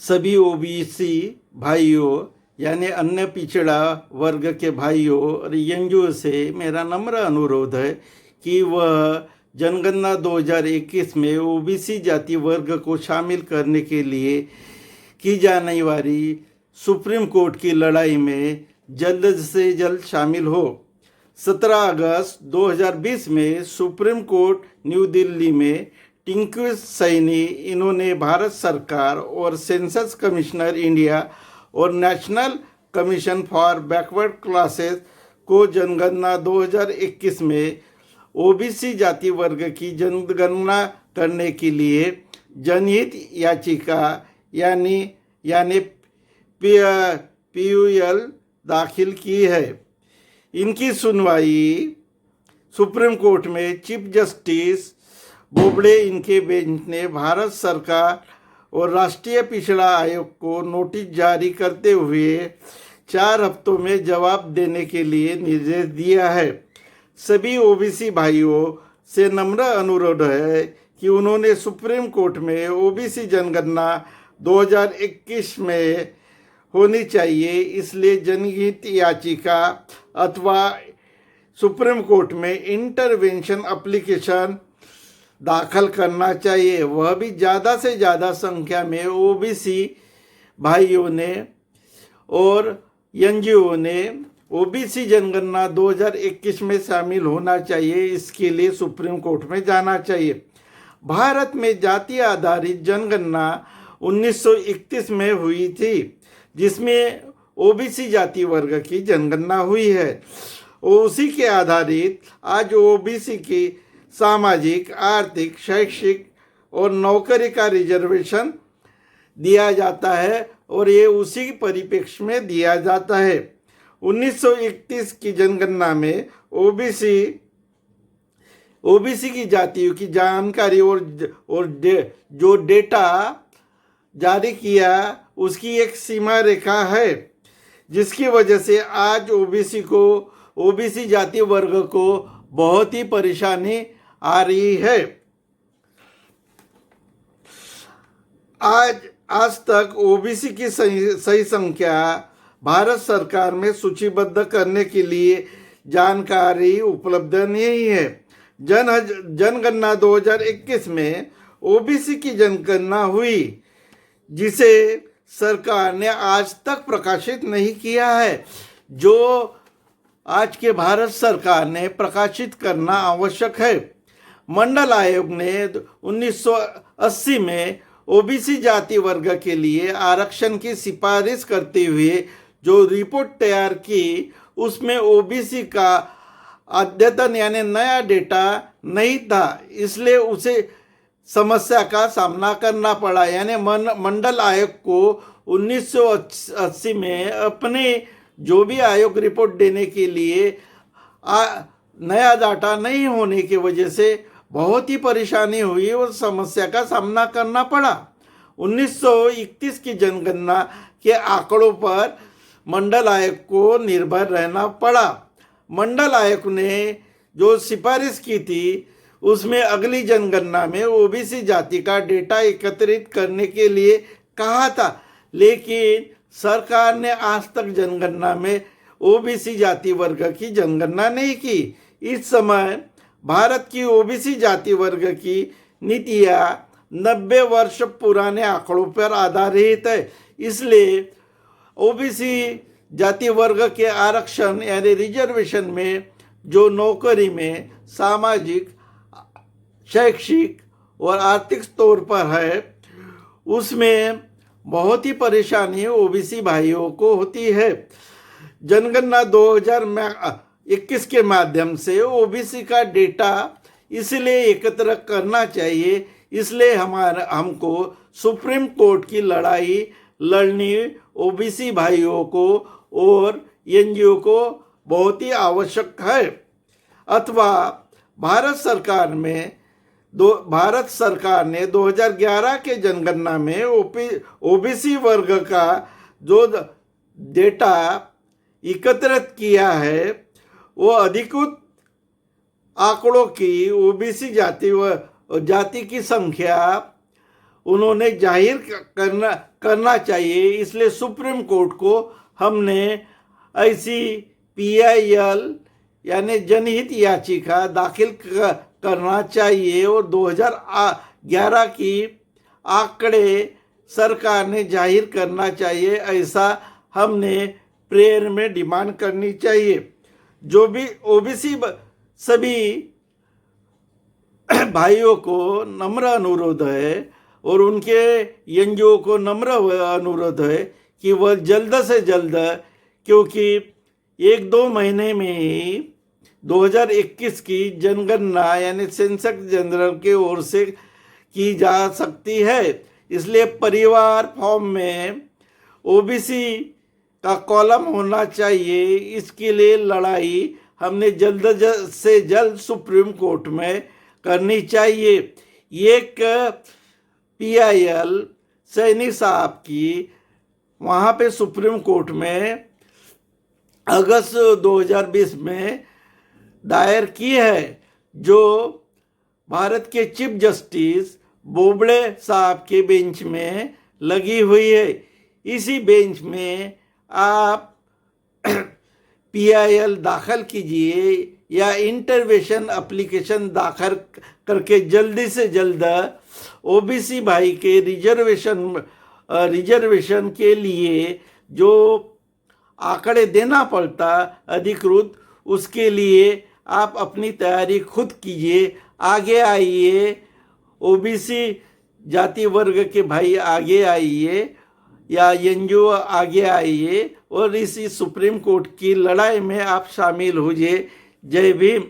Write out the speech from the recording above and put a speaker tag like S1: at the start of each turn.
S1: सभी ओबीसी भाइयों यानी अन्य पिछड़ा वर्ग के भाइयों और एनजीओ से मेरा नम्र अनुरोध है कि वह जनगणना 2021 में ओबीसी जाति वर्ग को शामिल करने के लिए की जाने वाली सुप्रीम कोर्ट की लड़ाई में जल्द से जल्द शामिल हो। 17 अगस्त 2020 में सुप्रीम कोर्ट न्यू दिल्ली में टिंकू सैनी इन्होंने भारत सरकार और सेंसस कमिश्नर इंडिया और national commission for backward classes को जनगणना 2021 में ओबीसी जाति वर्ग की जनगणना करने के लिए जनहित याचिका यानी पीयूएल दाखिल की है। इनकी सुनवाई सुप्रीम कोर्ट में चीफ जस्टिस बोबड़े इनके बेंच ने भारत सरकार और राष्ट्रीय पिछड़ा आयोग को नोटिस जारी करते हुए 4 हफ्तों में जवाब देने के लिए निर्देश दिया है। सभी ओबीसी भाइयों से नम्र अनुरोध है कि उन्होंने सुप्रीम कोर्ट में ओबीसी जनगणना 2021 में होनी चाहिए, इसलिए जनहित याचिका अथवा सुप्रीम कोर्ट में इंटरवेंशन एप्लीकेशन दाखिल करना चाहिए। वह भी ज़्यादा से ज़्यादा संख्या में ओबीसी भाइयों ने और एनजीओ ने ओबीसी जनगणना 2021 में शामिल होना चाहिए। इसके लिए सुप्रीम कोर्ट में जाना चाहिए। भारत में जाति आधारित जनगणना 1931 में हुई थी, जिसमें ओबीसी जाति वर्ग की जनगणना हुई है। उसी के आधारित आज ओबीसी की सामाजिक, आर्थिक, शैक्षिक और नौकरी का रिजर्वेशन दिया जाता है और ये उसी परिप्रेक्ष्य में दिया जाता है। 1931 की जनगणना में ओबीसी की जातियों की जानकारी और जो डेटा जारी किया उसकी एक सीमा रेखा है, जिसकी वजह से आज ओबीसी जाति वर्ग को बहुत ही परेशानी आ रही है। आज तक ओबीसी की सही संख्या भारत सरकार में सूचीबद्ध करने के लिए जानकारी उपलब्ध नहीं है। जनगणना 2021 में ओबीसी की जनगणना हुई, जिसे सरकार ने आज तक प्रकाशित नहीं किया है, जो आज के भारत सरकार ने प्रकाशित करना आवश्यक है। मंडल आयोग ने 1980 में ओबीसी जाति वर्ग के लिए आरक्षण की सिफारिश करते हुए जो रिपोर्ट तैयार की, उसमें ओबीसी का अद्यतन यानी नया डेटा नहीं था, इसलिए उसे समस्या का सामना करना पड़ा। यानी मंडल आयोग को 1980 में अपने जो भी आयोग रिपोर्ट देने के लिए नया डाटा नहीं होने की वजह से बहुत ही परेशानी हुई और समस्या का सामना करना पड़ा। 1931 की जनगणना के आंकड़ों पर मंडल आयोग को निर्भर रहना पड़ा। मंडल आयोग ने जो सिफारिश की थी, उसमें अगली जनगणना में ओबीसी जाति का डेटा एकत्रित करने के लिए कहा था, लेकिन सरकार ने आज तक जनगणना में ओबीसी जाति वर्ग की जनगणना नहीं की। इस समय भारत की ओबीसी जाति वर्ग की नीतियाँ 90 वर्ष पुराने आंकड़ों पर आधारित है, इसलिए ओबीसी जाति वर्ग के आरक्षण यानी रिजर्वेशन में जो नौकरी में सामाजिक, शैक्षिक और आर्थिक तौर पर है, उसमें बहुत ही परेशानी ओबीसी भाइयों को होती है। जनगणना 2021 के माध्यम से ओबीसी का डेटा इसलिए एकत्र करना चाहिए, इसलिए हमको सुप्रीम कोर्ट की लड़ाई लड़नी ओबीसी भाइयों को और एनजीओ को बहुत ही आवश्यक है। अथवा भारत सरकार ने 2011 के जनगणना में ओबीसी वर्ग का जो डेटा एकत्रित किया है, वो अधिकृत आंकड़ों की ओबीसी जाति की संख्या उन्होंने जाहिर करना चाहिए। इसलिए सुप्रीम कोर्ट को हमने ऐसी PIL यानी जनहित याचिका दाखिल करना चाहिए और 2011 की आंकड़े सरकार ने जाहिर करना चाहिए, ऐसा हमने प्रेयर में डिमांड करनी चाहिए। जो भी OBC सभी भाइयों को नम्र अनुरोध है और उनके NGO को नम्र अनुरोध है कि वह जल्द से जल्द, क्योंकि 1-2 महीने में ही 2021 की जनगणना यानी सेंसस जनरल के ओर से की जा सकती है। इसलिए परिवार फॉर्म में OBC का कॉलम होना चाहिए। इसके लिए लड़ाई हमने जल्द से जल्द सुप्रीम कोर्ट में करनी चाहिए। एक PIL सैनी साहब की वहाँ पे सुप्रीम कोर्ट में अगस्त 2020 में दायर की है, जो भारत के चीफ जस्टिस बोबड़े साहब के बेंच में लगी हुई है। इसी बेंच में आप PIL दाखिल कीजिए या इंटरवेंशन एप्लीकेशन दाखिल करके जल्दी से जल्द OBC भाई के रिजर्वेशन के लिए जो आंकड़े देना पड़ता अधिकृत, उसके लिए आप अपनी तैयारी खुद कीजिए। आगे आइए, OBC जाति वर्ग के भाई आगे आइए या NGO आगे आइए और इसी सुप्रीम कोर्ट की लड़ाई में आप शामिल होइए। जय भीम।